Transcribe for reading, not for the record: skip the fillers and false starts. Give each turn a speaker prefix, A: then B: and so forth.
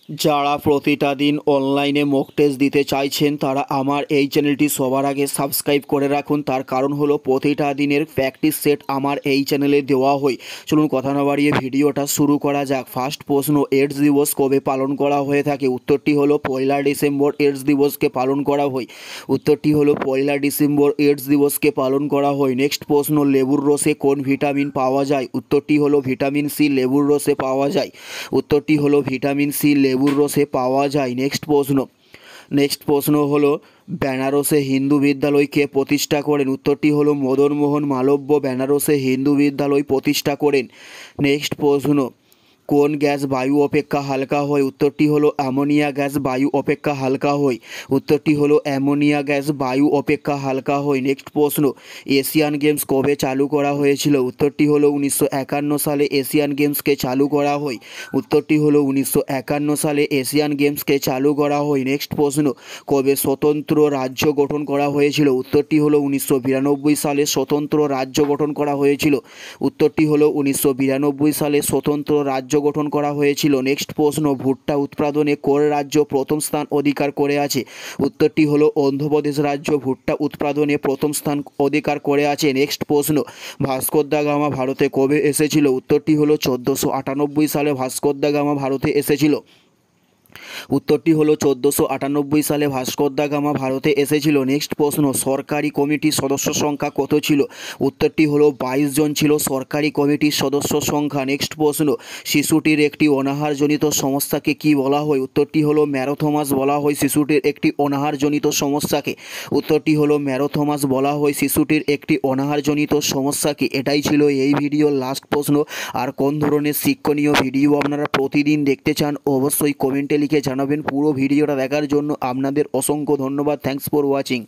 A: যারা প্রতিটা দিন অনলাইনে মক টেস্ট দিতে চাইছেন তারা আমার এই চ্যানেলটি সবার আগে সাবস্ক্রাইব করে রাখুন। তার কারণ হলো প্রতিটা দিনের প্র্যাকটিস সেট আমার এই চ্যানেলে দেওয়া হয়। চলুন কথা না বাড়িয়ে ভিডিওটা শুরু করা যাক। ফার্স্ট প্রশ্ন, এইডস দিবস কবে পালন করা হয়ে থাকে? উত্তরটি হলো 1 ডিসেম্বর এইডস দিবসকে পালন করা হয়। উত্তরটি হলো 1 ডিসেম্বর এইডস দিবসকে পালন করা হয়। নেক্সট প্রশ্ন, লেবুর রসে কোন ভিটামিন পাওয়া যায়? উত্তরটি হলো ভিটামিন সি লেবুর রসে পাওয়া যায়। উত্তরটি হলো ভিটামিন সি লেবুর রসে পাওয়া যায়। নেক্সট প্রশ্ন হলো বেনারসে হিন্দু বিদ্যালয় কে প্রতিষ্ঠা করেন? উত্তরটি হলো মদনমোহন মালব্য বেনারসে হিন্দু বিদ্যালয় প্রতিষ্ঠা করেন। নেক্সট প্রশ্ন, কোন গ্যাস বায়ু অপেক্ষা হালকা হয়? উত্তরটি হলো অ্যামোনিয়া গ্যাস বায়ু অপেক্ষা হালকা হয়। উত্তরটি হলো অ্যামোনিয়া গ্যাস বায়ু অপেক্ষা হালকা হয়। নেক্সট প্রশ্ন, এশিয়ান গেমস কবে চালু করা হয়েছিল? উত্তরটি হলো 1951 সালে এশিয়ান গেমসকে চালু করা হয়। উত্তরটি হলো 1951 সালে এশিয়ান গেমসকে চালু করা হয়। নেক্সট প্রশ্ন, কবে স্বতন্ত্র রাজ্য গঠন করা হয়েছিল? উত্তরটি হলো 1992 সালে স্বতন্ত্র রাজ্য গঠন করা হয়েছিল। উত্তরটি হলো 1992 সালে স্বতন্ত্র রাজ্য গঠন করা হয়েছিল। নেক্সট প্রশ্ন, ভুট্টা উৎপাদনে কোন রাজ্য প্রথম স্থান অধিকার করে আছে? উত্তরটি হলো অন্ধ্রপ্রদেশ রাজ্য ভুট্টা উৎপাদনে প্রথম স্থান অধিকার করে আছে। নেক্সট প্রশ্ন, ভাস্কো দা গামা ভারতে কবে এসেছিল? উত্তরটি হলো 1498 সালে ভাস্কো দা গামা ভারতে এসেছিল। উত্তরটি হলো 1498 সালে ভাস্কো দা গামা ভারতে এসেছিল। নেক্সট প্রশ্ন, সরকারি কমিটির সদস্য সংখ্যা কত ছিল? উত্তরটি হলো 22 জন ছিল সরকারি কমিটির সদস্য সংখ্যা। নেক্সট প্রশ্ন, শিশুটির একটি অনাহারজনিত সমস্যাকে কি বলা হয়? উত্তরটি হলো ম্যারোথোমাস বলা হয় শিশুটির একটি অনাহারজনিত সমস্যাকে। উত্তরটি হলো ম্যারোথোমাস বলা হয় শিশুটির একটি অনাহারজনিত সমস্যাকে। এটাই ছিল এই ভিডিওর লাস্ট প্রশ্ন। আর কোন ধরনের শিক্ষণীয় ভিডিও আপনারা প্রতিদিন দেখতে চান অবশ্যই কমেন্টে লিখে জানাবেন। পুরো ভিডিওটা দেখার জন্য আপনাদের অসংখ্য ধন্যবাদ। Thanks for watching.